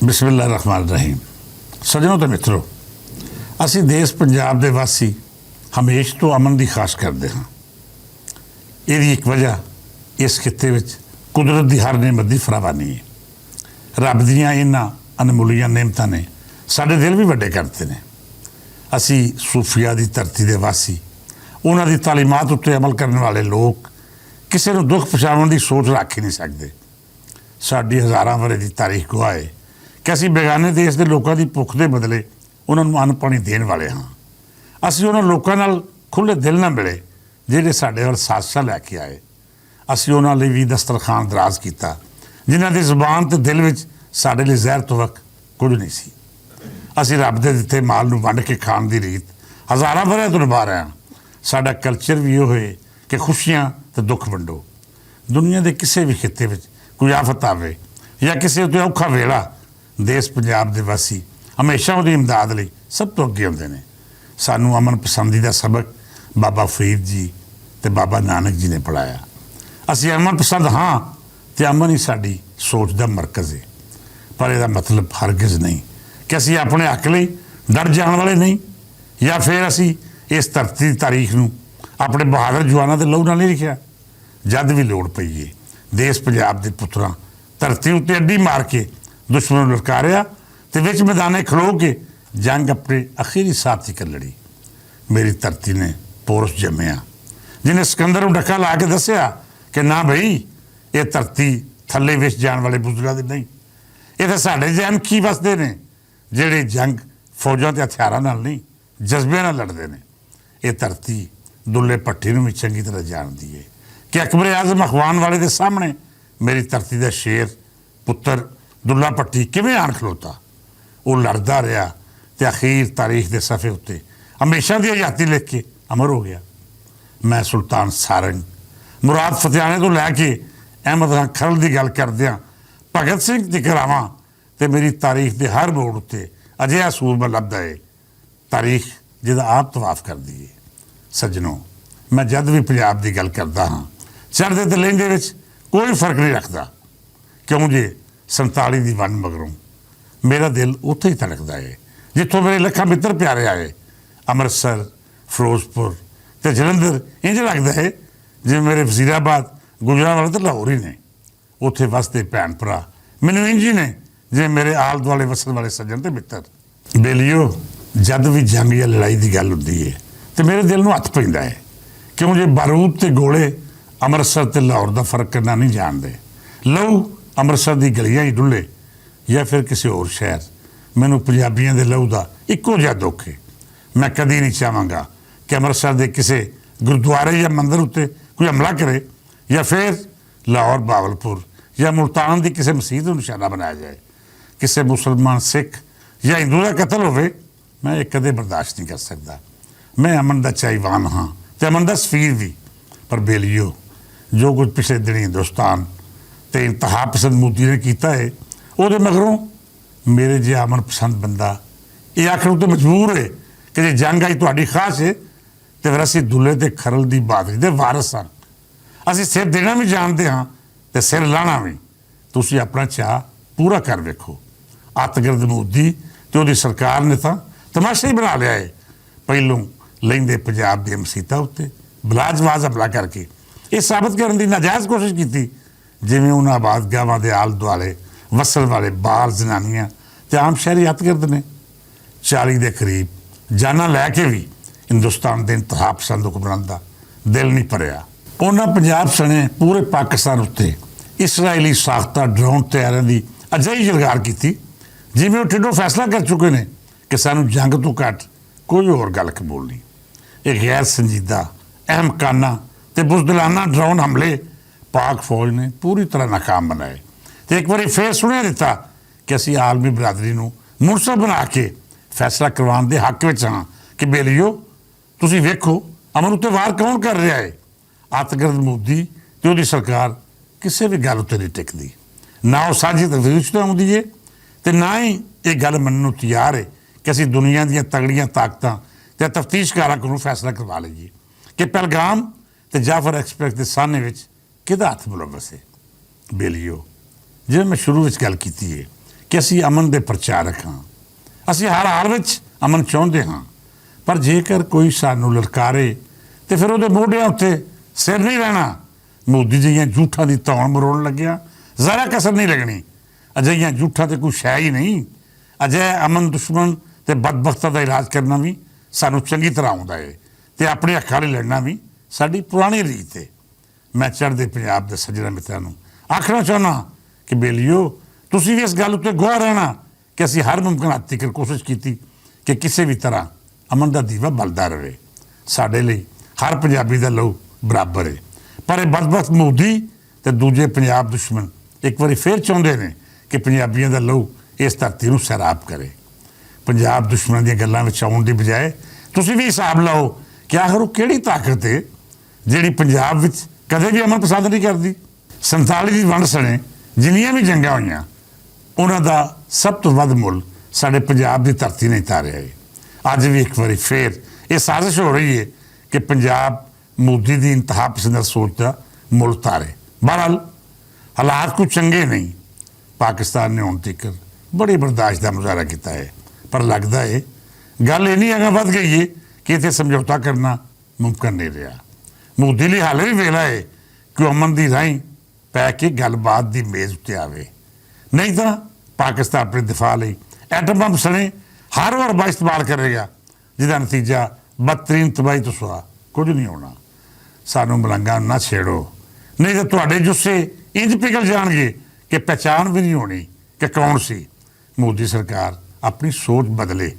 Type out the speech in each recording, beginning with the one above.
ਬਿਸਮਿਲ੍ਲਾ ਰਹਿਮਾਨ ਰਹੀਮ। ਸੱਜਣੋ ਤੇ ਮਿੱਤਰੋ, ਅਸੀਂ ਦੇਸ਼ ਪੰਜਾਬ ਦੇ ਵਾਸੀ ਹਮੇਸ਼ ਤੋਂ ਅਮਨ ਦੀ ਖਾਸ ਕਰਦੇ ਹਾਂ। ਇਹਦੀ ਇੱਕ ਵਜ੍ਹਾ ਇਸ ਖਿੱਤੇ ਵਿੱਚ ਕੁਦਰਤ ਦੀ ਹਰ ਨਿਮਤ ਦੀ ਫਰਾਵਾਨੀ ਹੈ। ਰੱਬ ਦੀਆਂ ਇਹਨਾਂ ਅਨਮੁੱਲੀਆਂ ਨਿਮਤਾਂ ਨੇ ਸਾਡੇ ਦਿਲ ਵੀ ਵੱਡੇ ਕਰਤੇ ਨੇ। ਅਸੀਂ ਸੂਫੀਆ ਦੀ ਧਰਤੀ ਦੇ ਵਾਸੀ, ਉਹਨਾਂ ਦੀ ਤਾਲੀਮਾਤ ਉੱਤੇ ਅਮਲ ਕਰਨ ਵਾਲੇ ਲੋਕ ਕਿਸੇ ਨੂੰ ਦੁੱਖ ਪਹੁੰਚਾਉਣ ਦੀ ਸੋਚ ਰੱਖ ਹੀ ਨਹੀਂ ਸਕਦੇ। ਸਾਡੀ ਹਜ਼ਾਰਾਂ ਵਰ੍ਹੇ ਦੀ ਤਾਰੀਖ ਗਵਾਹ ਹੈ ਕਿ ਅਸੀਂ ਬੇਗਾਨੇ ਦੇਸ਼ ਦੇ ਲੋਕਾਂ ਦੀ ਭੁੱਖ ਦੇ ਬਦਲੇ ਉਹਨਾਂ ਨੂੰ ਅੰਨ ਪਾਣੀ ਦੇਣ ਵਾਲੇ ਹਾਂ। ਅਸੀਂ ਉਹਨਾਂ ਲੋਕਾਂ ਨਾਲ ਖੁੱਲ੍ਹੇ ਦਿਲ ਨਾਲ ਮਿਲੇ ਜਿਹੜੇ ਸਾਡੇ ਵੱਲ ਸਾਜ਼ਿਸ਼ਾਂ ਲੈ ਕੇ ਆਏ। ਅਸੀਂ ਉਹਨਾਂ ਲਈ ਵੀ ਦਸਤਰਖਾਨ ਦਰਾਜ਼ ਕੀਤਾ ਜਿਨ੍ਹਾਂ ਦੀ ਜ਼ੁਬਾਨ ਅਤੇ ਦਿਲ ਵਿੱਚ ਸਾਡੇ ਲਈ ਜ਼ਹਿਰ ਤੋਂ ਵਕ ਕੁਝ ਨਹੀਂ ਸੀ। ਅਸੀਂ ਰੱਬ ਦੇ ਦਿੱਤੇ ਮਾਲ ਨੂੰ ਵੰਡ ਕੇ ਖਾਣ ਦੀ ਰੀਤ ਹਜ਼ਾਰਾਂ ਵਰ੍ਹਿਆਂ ਤੋਂ ਨਿਭਾ ਰਹੇ ਹਾਂ। ਸਾਡਾ ਕਲਚਰ ਵੀ ਇਹ ਹੋਏ ਕਿ ਖੁਸ਼ੀਆਂ ਅਤੇ ਦੁੱਖ ਵੰਡੋ। ਦੁਨੀਆ ਦੇ ਕਿਸੇ ਵੀ ਖਿੱਤੇ ਵਿੱਚ ਕੋਈ ਆਫਤ ਆਵੇ ਜਾਂ ਕਿਸੇ ਉੱਤੇ ਔਖਾ ਵੇਲਾ, ਦੇਸ਼ ਪੰਜਾਬ ਦੇ ਵਾਸੀ ਹਮੇਸ਼ਾ ਉਹਦੀ ਇਮਦਾਦ ਲਈ ਸਭ ਤੋਂ ਅੱਗੇ ਹੁੰਦੇ ਨੇ। ਸਾਨੂੰ ਅਮਨ ਪਸੰਦੀ ਦਾ ਸਬਕ ਬਾਬਾ ਫਰੀਦ ਜੀ ਅਤੇ ਬਾਬਾ ਨਾਨਕ ਜੀ ਨੇ ਪੜ੍ਹਾਇਆ। ਅਸੀਂ ਅਮਨ ਪਸੰਦ ਹਾਂ ਅਤੇ ਅਮਨ ਹੀ ਸਾਡੀ ਸੋਚ ਦਾ ਮਰਕਜ਼ ਹੈ। ਪਰ ਇਹਦਾ ਮਤਲਬ ਹਰਗਿਜ਼ ਨਹੀਂ ਕਿ ਅਸੀਂ ਆਪਣੇ ਹੱਕ ਲਈ ਡਰ ਜਾਣ ਵਾਲੇ ਨਹੀਂ, ਜਾਂ ਫਿਰ ਅਸੀਂ ਇਸ ਧਰਤੀ ਦੀ ਤਾਰੀਖ ਨੂੰ ਆਪਣੇ ਬਹਾਦਰ ਜਵਾਨਾਂ ਦੇ ਲਹੂ ਨਾਲ ਨਹੀਂ ਲਿਖਿਆ। ਜਦ ਵੀ ਲੋੜ ਪਈ ਹੈ, ਦੇਸ਼ ਪੰਜਾਬ ਦੇ ਪੁੱਤਰਾਂ ਧਰਤੀ ਉੱਤੇ ਅੱਡੀ ਮਾਰ ਕੇ ਦੁਸ਼ਮਣ ਨੂੰ ਲਲਕਾਰਿਆ ਅਤੇ ਵਿੱਚ ਮੈਦਾਨੇ ਖਲੋ ਕੇ ਜੰਗ ਆਪਣੇ ਅਖੀਰੀ ਸਾਹ ਤੀਕਰ ਲੜੀ। ਮੇਰੀ ਧਰਤੀ ਨੇ ਪੋਰਸ ਜੰਮਿਆ ਜਿਹਨੇ ਸਿਕੰਦਰ ਨੂੰ ਡੱਕਾ ਲਾ ਕੇ ਦੱਸਿਆ ਕਿ ਨਾ ਬਈ, ਇਹ ਧਰਤੀ ਥੱਲੇ ਵਿਛ ਜਾਣ ਵਾਲੇ ਬੁਜ਼ਰਗਾਂ ਦੀ ਨਹੀਂ। ਇਹ ਤਾਂ ਸਾਡੇ ਜੈਨ ਕੀ ਵਸਦੇ ਨੇ ਜਿਹੜੇ ਜੰਗ ਫੌਜਾਂ ਅਤੇ ਹਥਿਆਰਾਂ ਨਾਲ ਨਹੀਂ, ਜਜ਼ਬਿਆਂ ਨਾਲ ਲੜਦੇ ਨੇ। ਇਹ ਧਰਤੀ ਦੁੱਲੇ ਭੱਟੀ ਨੂੰ ਵੀ ਚੰਗੀ ਤਰ੍ਹਾਂ ਜਾਣਦੀ ਹੈ ਕਿ ਅਕਬਰ ਆਜ਼ਮ ਅਖਵਾਨ ਵਾਲੇ ਦੇ ਸਾਹਮਣੇ ਮੇਰੀ ਧਰਤੀ ਦਾ ਸ਼ੇਰ ਪੁੱਤਰ ਦੁੱਲਾ ਭੱਟੀ ਕਿਵੇਂ ਆਣ ਖਲੋਤਾ। ਉਹ ਲੜਦਾ ਰਿਹਾ ਅਤੇ ਅਖੀਰ ਤਾਰੀਖ ਦੇ ਸਫ਼ੇ ਉੱਤੇ ਹਮੇਸ਼ਾ ਦੀ ਆਜ਼ਾਦੀ ਲਿਖ ਕੇ ਅਮਰ ਹੋ ਗਿਆ। ਮੈਂ ਸੁਲਤਾਨ ਸਾਰੰਗ, ਮੁਰਾਦ ਫਤਿਆਣੇ ਤੋਂ ਲੈ ਕੇ ਅਹਿਮਦ ਖਾਨ ਖਰਲ ਦੀ ਗੱਲ ਕਰਦਿਆਂ ਭਗਤ ਸਿੰਘ ਦੀ ਕਰਾਵਾਂ ਅਤੇ ਮੇਰੀ ਤਾਰੀਖ ਦੇ ਹਰ ਮੋੜ ਉੱਤੇ ਅਜਿਹਾ ਸੂਰਮਾ ਲੱਭਦਾ ਹੈ, ਤਾਰੀਖ ਜਿਹਦਾ ਆਪ ਤਵਾਫ ਕਰਦੀ ਹੈ। ਸੱਜਣੋ, ਮੈਂ ਜਦ ਵੀ ਪੰਜਾਬ ਦੀ ਗੱਲ ਕਰਦਾ ਹਾਂ, ਚੜ੍ਹਦੇ ਅਤੇ ਲਹਿੰਦੇ ਵਿੱਚ ਕੋਈ ਫਰਕ ਨਹੀਂ ਰੱਖਦਾ, ਕਿਉਂ ਜੇ 47 ਦੀ ਵੰਡ ਮਗਰੋਂ ਮੇਰਾ ਦਿਲ ਉੱਥੇ ਹੀ ਧੜਕਦਾ ਹੈ ਜਿੱਥੋਂ ਮੇਰੇ ਲੱਖਾਂ ਮਿੱਤਰ ਪਿਆਰੇ ਆਏ। ਅੰਮ੍ਰਿਤਸਰ, ਫਿਰੋਜ਼ਪੁਰ ਅਤੇ ਜਲੰਧਰ ਇੰਝ ਲੱਗਦਾ ਹੈ ਜਿਵੇਂ ਮੇਰੇ ਵਜ਼ੀਰਾਬਾਦ, ਗੁਜਰਾਂਵਾਲਾ ਅਤੇ ਲਾਹੌਰ ਹੀ ਨੇ। ਉੱਥੇ ਵਸਦੇ ਭੈਣ ਭਰਾ ਮੈਨੂੰ ਇੰਝ ਹੀ ਨੇ ਜਿਵੇਂ ਮੇਰੇ ਆਲੇ ਦੁਆਲੇ ਵਸਣ ਵਾਲੇ ਸੱਜਣ ਅਤੇ ਮਿੱਤਰ। ਬੇਲੀਓ, ਜਦ ਵੀ ਜੰਗ ਜਾਂ ਲੜਾਈ ਦੀ ਗੱਲ ਹੁੰਦੀ ਹੈ ਅਤੇ ਮੇਰੇ ਦਿਲ ਨੂੰ ਹੱਥ ਪੈਂਦਾ ਹੈ, ਕਿਉਂ ਜੇ ਬਾਰੂਦ ਅਤੇ ਗੋਲੇ ਅੰਮ੍ਰਿਤਸਰ ਅਤੇ ਲਾਹੌਰ ਦਾ ਫਰਕ ਕਰਨਾ ਨਹੀਂ ਜਾਣਦੇ। ਲਹੂ ਅੰਮ੍ਰਿਤਸਰ ਦੀ ਗਲੀਆਂ ਹੀ ਡੁੱਲੇ ਜਾਂ ਫਿਰ ਕਿਸੇ ਹੋਰ ਸ਼ਹਿਰ, ਮੈਨੂੰ ਪੰਜਾਬੀਆਂ ਦੇ ਲਹੂ ਦਾ ਇੱਕੋ ਜਿਹਾ ਦੁੱਖ ਹੈ। ਮੈਂ ਕਦੀ ਨਹੀਂ ਚਾਹਾਂਗਾ ਕਿ ਅੰਮ੍ਰਿਤਸਰ ਦੇ ਕਿਸੇ ਗੁਰਦੁਆਰੇ ਜਾਂ ਮੰਦਰ ਉੱਤੇ ਕੋਈ ਹਮਲਾ ਕਰੇ, ਜਾਂ ਫਿਰ ਲਾਹੌਰ, ਬਾਵਲਪੁਰ ਜਾਂ ਮੁਲਤਾਨ ਦੀ ਕਿਸੇ ਮਸਜਿਦ ਨੂੰ ਨਿਸ਼ਾਨਾ ਬਣਾਇਆ ਜਾਏ। ਕਿਸੇ ਮੁਸਲਮਾਨ, ਸਿੱਖ ਜਾਂ ਹਿੰਦੂ ਦਾ ਕਤਲ ਹੋਵੇ, ਮੈਂ ਇਹ ਕਦੇ ਬਰਦਾਸ਼ਤ ਨਹੀਂ ਕਰ ਸਕਦਾ। ਮੈਂ ਅਮਨ ਦਾ ਚਾਹੀਵਾਨ ਹਾਂ ਅਤੇ ਅਮਨ ਦਾ ਸਫੀਰ ਵੀ। ਪਰ ਬੇਲੀਓ, ਜੋ ਕੁਝ ਪਿਛਲੇ ਦਿਨੀ ਹਿੰਦੁਸਤਾਨ ਅਤੇ ਇੰਤਹਾ ਪਸੰਦ ਮੋਦੀ ਨੇ ਕੀਤਾ ਹੈ, ਉਹਦੇ ਮਗਰੋਂ ਮੇਰੇ ਜਿਹਾ ਅਮਨ ਪਸੰਦ ਬੰਦਾ ਇਹ ਆਖਣ ਉੱਤੇ ਮਜਬੂਰ ਹੈ ਕਿ ਜੇ ਜੰਗ ਆਈ ਤੁਹਾਡੀ ਖਾਸ ਹੈ ਅਤੇ ਫਿਰ ਅਸੀਂ ਦੁੱਲੇ ਅਤੇ ਖਰਲ ਦੀ ਬਹਾਦਰੀ ਦੇ ਵਾਰਸ ਹਾਂ। ਅਸੀਂ ਸਿਰ ਦੇਣਾ ਵੀ ਜਾਣਦੇ ਹਾਂ ਅਤੇ ਸਿਰ ਲਾਣਾ ਵੀ। ਤੁਸੀਂ ਆਪਣਾ ਚਾਅ ਪੂਰਾ ਕਰ ਵੇਖੋ। ਅੱਤਗਰਦ ਮੋਦੀ ਅਤੇ ਉਹਦੀ ਸਰਕਾਰ ਨੇ ਤਾਂ ਤਮਾਸ਼ਾ ਹੀ ਬਣਾ ਲਿਆ ਹੈ। ਪਹਿਲੋਂ ਲਹਿੰਦੇ ਪੰਜਾਬ ਦੀਆਂ ਮਸੀਤਾਂ ਉੱਤੇ ਬਲਾਜਵਾਜ਼ ਹਮਲਾ ਕਰਕੇ ਇਹ ਸਾਬਤ ਕਰਨ ਦੀ ਨਾਜਾਇਜ਼ ਕੋਸ਼ਿਸ਼ ਕੀਤੀ ਜਿਵੇਂ ਉਹਨਾਂ ਆਬਾਦਗਾਹਾਂ ਦੇ ਆਲੇ ਦੁਆਲੇ ਵਸਣ ਵਾਲੇ ਬਾਲ, ਜ਼ਨਾਨੀਆਂ ਅਤੇ ਆਮ ਸ਼ਹਿਰੀ ਅੱਤਗਰਦ ਨੇ। 40 ਦੇ ਕਰੀਬ ਜਾਨਾਂ ਲੈ ਕੇ ਵੀ ਹਿੰਦੁਸਤਾਨ ਦੇ ਇੰਤਹਾ ਪਸੰਦ ਹੁਕਮਰਾਨ ਦਾ ਦਿਲ ਨਹੀਂ ਭਰਿਆ। ਉਹਨਾਂ ਪੰਜਾਬ ਸਣੇ ਪੂਰੇ ਪਾਕਿਸਤਾਨ ਉੱਤੇ ਇਸਰਾਈਲੀ ਸਾਖਤਾ ਡਰੋਨ ਤਿਆਰਾਂ ਦੀ ਅਜਿਹੀ ਜਲਗਾਰ ਕੀਤੀ ਜਿਵੇਂ ਉਹ ਢਿੱਡੋਂ ਫੈਸਲਾ ਕਰ ਚੁੱਕੇ ਨੇ ਕਿ ਸਾਨੂੰ ਜੰਗ ਤੋਂ ਘੱਟ ਕੋਈ ਹੋਰ ਗੱਲ ਕਬੂਲ ਨਹੀਂ। ਇਹ ਗੈਰ ਸੰਜੀਦਾ, ਅਹਿਮਕਾਨਾ ਅਤੇ ਬੁਜ਼ਦਿਲਾਨਾ ਡਰੋਨ ਹਮਲੇ ਪਾਕ ਫੌਜ ਨੇ ਪੂਰੀ ਤਰ੍ਹਾਂ ਨਾਕਾਮ ਬਣਾਏ ਅਤੇ ਇੱਕ ਵਾਰੀ ਫੇਰ ਸੁਣਿਆ ਦਿੱਤਾ ਕਿ ਅਸੀਂ ਆਲਮੀ ਬਰਾਦਰੀ ਨੂੰ ਮੁਨਸਬ ਬਣਾ ਕੇ ਫੈਸਲਾ ਕਰਵਾਉਣ ਦੇ ਹੱਕ ਵਿੱਚ ਹਾਂ ਕਿ ਬੇਲੀਓ, ਤੁਸੀਂ ਵੇਖੋ ਅਮਨ ਉੱਤੇ ਵਾਰ ਕੌਣ ਕਰ ਰਿਹਾ ਹੈ। ਅੱਤਗਰਦ ਮੋਦੀ ਅਤੇ ਉਹਦੀ ਸਰਕਾਰ ਕਿਸੇ ਵੀ ਗੱਲ ਉੱਤੇ ਨਹੀਂ ਟਿਕਦੀ। ਨਾ ਉਹ ਸਾਂਝੀ ਤਫਤੀਸ਼ ਤੋਂ ਆਉਂਦੀ ਹੈ ਅਤੇ ਨਾ ਹੀ ਇਹ ਗੱਲ ਮੰਨਣ ਨੂੰ ਤਿਆਰ ਹੈ ਕਿ ਅਸੀਂ ਦੁਨੀਆ ਦੀਆਂ ਤਗੜੀਆਂ ਤਾਕਤਾਂ ਅਤੇ ਤਫਤੀਸ਼ਕਾਰਾਂ ਕੋਲੋਂ ਫੈਸਲਾ ਕਰਵਾ ਲਈਏ ਕਿ ਪਹਿਲਗਾਮ ਅਤੇ ਜਾਫਰ ਐਕਸਪ੍ਰੈਸ ਦੇ ਸਾਹਨੇ ਵਿੱਚ ਕਿਹਦਾ ਹੱਥ ਮੁਲਵਸ ਹੈ। ਬੇਲੀਓ, ਜਿਵੇਂ ਮੈਂ ਸ਼ੁਰੂ ਵਿੱਚ ਗੱਲ ਕੀਤੀ ਹੈ ਕਿ ਅਸੀਂ ਅਮਨ ਦੇ ਪ੍ਰਚਾਰਕ ਹਾਂ, ਅਸੀਂ ਹਰ ਹਾਲ ਵਿੱਚ ਅਮਨ ਚਾਹੁੰਦੇ ਹਾਂ। ਪਰ ਜੇਕਰ ਕੋਈ ਸਾਨੂੰ ਲਲਕਾਰੇ ਤੇ ਫਿਰ ਉਹਦੇ ਮੋਢਿਆਂ ਉੱਤੇ ਸਿਰ ਨਹੀਂ ਰਹਿਣਾ। ਮੋਦੀ ਜਿਹੀਆਂ ਝੂਠਾਂ ਦੀ ਧੌਣ ਮਰੋੜਨ ਲੱਗਿਆ ਜ਼ਰਾ ਕਸਰ ਨਹੀਂ ਲੱਗਣੀ। ਅਜਿਹੀਆਂ ਝੂਠਾਂ ਤੇ ਕੋਈ ਸ਼ੈ ਹੀ ਨਹੀਂ। ਅਜਿਹੇ ਅਮਨ ਦੁਸ਼ਮਣ ਤੇ ਬਦਬਖਤਾਂ ਦਾ ਇਲਾਜ ਕਰਨਾ ਵੀ ਸਾਨੂੰ ਚੰਗੀ ਤਰ੍ਹਾਂ ਆਉਂਦਾ ਹੈ ਤੇ ਆਪਣੇ ਹੱਕਾਂ ਲਈ ਲੜਨਾ ਵੀ ਸਾਡੀ ਪੁਰਾਣੀ ਰੀਤ ਹੈ। ਮੈਂ ਚੜ੍ਹਦੇ ਪੰਜਾਬ ਦੇ ਸੱਜਣਾ ਮਿੱਤਰਾਂ ਨੂੰ ਆਖਣਾ ਚਾਹੁੰਦਾ ਕਿ ਬੇਲੀਓ, ਤੁਸੀਂ ਵੀ ਇਸ ਗੱਲ ਉੱਤੇ ਗਵਾਹ ਰਹਿਣਾ ਕਿ ਅਸੀਂ ਹਰ ਮੁਮਕਿਨ ਹੱਦ ਤੱਕ ਕੋਸ਼ਿਸ਼ ਕੀਤੀ ਕਿ ਕਿਸੇ ਵੀ ਤਰ੍ਹਾਂ ਅਮਨ ਦਾ ਦੀਵਾ ਬਲਦਾ ਰਹੇ। ਸਾਡੇ ਲਈ ਹਰ ਪੰਜਾਬੀ ਦਾ ਲਹੂ ਬਰਾਬਰ ਹੈ। ਪਰ ਇਹ ਬਦਬਖਤ ਮੋਦੀ ਤੇ ਦੂਜੇ ਪੰਜਾਬ ਦੁਸ਼ਮਣ ਇੱਕ ਵਾਰੀ ਫੇਰ ਚਾਹੁੰਦੇ ਨੇ ਕਿ ਪੰਜਾਬੀਆਂ ਦਾ ਲਹੂ ਇਸ ਧਰਤੀ ਨੂੰ ਸੈਰਾਬ ਕਰੇ। ਪੰਜਾਬ ਦੁਸ਼ਮਣਾਂ ਦੀਆਂ ਗੱਲਾਂ ਵਿੱਚ ਆਉਣ ਦੀ ਬਜਾਏ ਤੁਸੀਂ ਵੀ ਹਿਸਾਬ ਲਾਓ ਕਿ ਆਖਰ ਉਹ ਕਿਹੜੀ ਤਾਕਤ ਹੈ ਜਿਹੜੀ ਪੰਜਾਬ ਵਿੱਚ ਕਦੇ ਵੀ ਅਮਨ ਪਸੰਦ ਨਹੀਂ ਕਰਦੀ। 47 ਦੀ ਵੰਡ ਸਣੇ ਜਿੰਨੀਆਂ ਵੀ ਜੰਗਾਂ ਹੋਈਆਂ ਉਹਨਾਂ ਦਾ ਸਭ ਤੋਂ ਵੱਧ ਮੁੱਲ ਸਾਡੇ ਪੰਜਾਬ ਦੀ ਧਰਤੀ ਨੇ ਤਾਰਿਆ ਹੈ। ਅੱਜ ਵੀ ਇੱਕ ਵਾਰੀ ਫੇਰ ਇਹ ਸਾਜ਼ਿਸ਼ ਹੋ ਰਹੀ ਹੈ ਕਿ ਪੰਜਾਬ ਮੋਦੀ ਦੀ ਇੰਤਹਾ ਪਸੰਦ ਸੋਚ ਦਾ ਮੁੱਲ ਤਾਰੇ। ਬਹਰਹਾਲ ਹਾਲਾਤ ਕੋਈ ਚੰਗੇ ਨਹੀਂ। ਪਾਕਿਸਤਾਨ ਨੇ ਹੁਣ ਤੱਕ ਬੜੀ ਬਰਦਾਸ਼ਤ ਦਾ ਮੁਜ਼ਾਹਰਾ ਕੀਤਾ ਹੈ, ਪਰ ਲੱਗਦਾ ਹੈ ਗੱਲ ਇੰਨੀ ਅੱਗੇ ਵੱਧ ਗਈ ਹੈ ਕਿ ਇੱਥੇ ਸਮਝੌਤਾ ਕਰਨਾ ਮੁਮਕਿਨ ਨਹੀਂ ਰਿਹਾ। ਮੋਦੀ ਲਈ ਹਾਲੇ ਵੀ ਵੇਲਾ ਹੈ ਕਿ ਉਹ ਅਮਨ ਦੀ ਰਾਹੀਂ ਪੈ ਕੇ ਗੱਲਬਾਤ ਦੀ ਮੇਜ਼ ਉੱਤੇ ਆਵੇ, ਨਹੀਂ ਤਾਂ ਪਾਕਿਸਤਾਨ ਆਪਣੇ ਦਿਫਾਅ ਲਈ ਐਟਮ ਬੰਬ ਸਣੇ ਹਰ ਵਾਰ ਦਾ ਇਸਤੇਮਾਲ ਕਰੇਗਾ, ਜਿਹਦਾ ਨਤੀਜਾ ਬਦਤਰੀਨ ਤਬਾਹੀ ਤੋਂ ਸਿਵਾ ਕੁਝ ਨਹੀਂ ਹੋਣਾ। ਸਾਨੂੰ ਮਲੰਗਾਂ ਨਾ ਛੇੜੋ, ਨਹੀਂ ਤਾਂ ਤੁਹਾਡੇ ਜੁੱਸੇ ਇੰਜ ਪਿਘਲ ਜਾਣਗੇ ਕਿ ਪਹਿਚਾਣ ਵੀ ਨਹੀਂ ਹੋਣੀ ਕਿ ਕੌਣ ਸੀ। ਮੋਦੀ ਸਰਕਾਰ ਆਪਣੀ ਸੋਚ ਬਦਲੇ।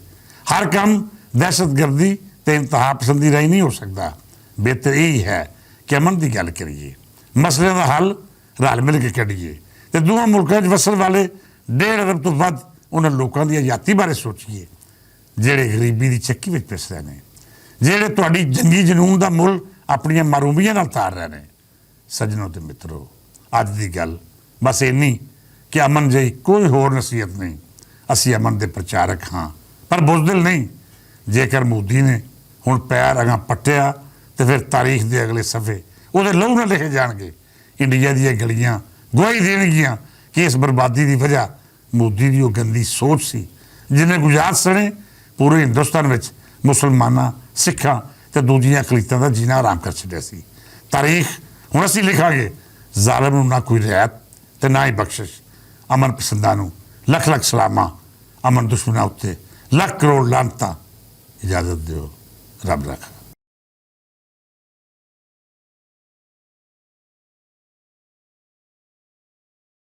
ਹਰ ਕੰਮ ਦਹਿਸ਼ਤਗਰਦੀ ਤੇ ਇੰਤਹਾ ਪਸੰਦੀ ਰਾਹੀਂ ਨਹੀਂ ਹੋ ਸਕਦਾ। ਬਿਹਤਰ ਇਹ ਹੈ ਕਿ ਅਮਨ ਦੀ ਗੱਲ ਕਰੀਏ, ਮਸਲਿਆਂ ਦਾ ਹੱਲ ਰਲ ਮਿਲ ਕੇ ਕੱਢੀਏ ਤੇ ਦੋਵਾਂ ਮੁਲਕਾਂ 'ਚ ਵਸਣ ਵਾਲੇ 1.5 ਅਰਬ ਤੋਂ ਵੱਧ ਉਹਨਾਂ ਲੋਕਾਂ ਦੀ ਆਜ਼ਾਦੀ ਬਾਰੇ ਸੋਚੀਏ ਜਿਹੜੇ ਗਰੀਬੀ ਦੀ ਚੱਕੀ ਵਿੱਚ ਪਿਸ ਰਹੇ ਨੇ, ਜਿਹੜੇ ਤੁਹਾਡੀ ਜੰਗੀ ਜਨੂਨ ਦਾ ਮੁੱਲ ਆਪਣੀਆਂ ਮਰੂਮੀਆਂ ਨਾਲ ਤਾਰ ਰਹੇ ਨੇ। ਸੱਜਣੋ ਤੇ ਮਿੱਤਰੋ, ਅੱਜ ਦੀ ਗੱਲ ਬਸ ਇੰਨੀ ਕਿ ਅਮਨ ਜਿਹੀ ਕੋਈ ਹੋਰ ਨਸੀਹਤ ਨਹੀਂ। ਅਸੀਂ ਅਮਨ ਦੇ ਪ੍ਰਚਾਰਕ ਹਾਂ ਪਰ ਬੁਜ਼ਦਿਲ ਨਹੀਂ। ਜੇਕਰ ਮੋਦੀ ਨੇ ਹੁਣ ਪੈਰ ਅਗਾਂ ਪੱਟਿਆ ਤੇ ਫਿਰ ਤਾਰੀਖ ਦੇ ਅਗਲੇ ਸਫ਼ੇ ਉਹਦੇ ਲਹੂ ਨਾਲ ਲਿਖੇ ਜਾਣਗੇ। ਇੰਡੀਆ ਦੀਆਂ ਗਲੀਆਂ ਗਵਾਹੀ ਦੇਣਗੀਆਂ ਕਿ ਇਸ ਬਰਬਾਦੀ ਦੀ ਵਜ੍ਹਾ ਮੋਦੀ ਦੀ ਉਹ ਗੰਦੀ ਸੋਚ ਸੀ ਜਿਹਨੇ ਗੁਜਰਾਤ ਸਣੇ ਪੂਰੇ ਹਿੰਦੁਸਤਾਨ ਵਿੱਚ ਮੁਸਲਮਾਨਾਂ, ਸਿੱਖਾਂ ਤੇ ਦੂਜੀਆਂ ਅਕਲੀਤਾਂ ਦਾ ਜੀਣਾ ਆਰਾਮ ਕਰ ਛੱਡਿਆ ਸੀ। ਤਾਰੀਖ ਹੁਣ ਅਸੀਂ ਲਿਖਾਂਗੇ। ਜ਼ਾਲਮ ਨੂੰ ਨਾ ਕੋਈ ਰਿਆਇਤ ਤੇ ਨਾ ਹੀ ਬਖਸ਼ਿਸ਼। ਅਮਨ ਪਸੰਦਾਂ ਨੂੰ ਲੱਖ ਲੱਖ ਸਲਾਮਾਂ, ਅਮਨ ਦੁਸ਼ਮਣਾਂ ਉੱਤੇ ਲੱਖ ਕਰੋੜ ਲਾਨਤਾਂ। ਇਜਾਜ਼ਤ ਦਿਓ, ਰੱਬ ਰੱਖਾ।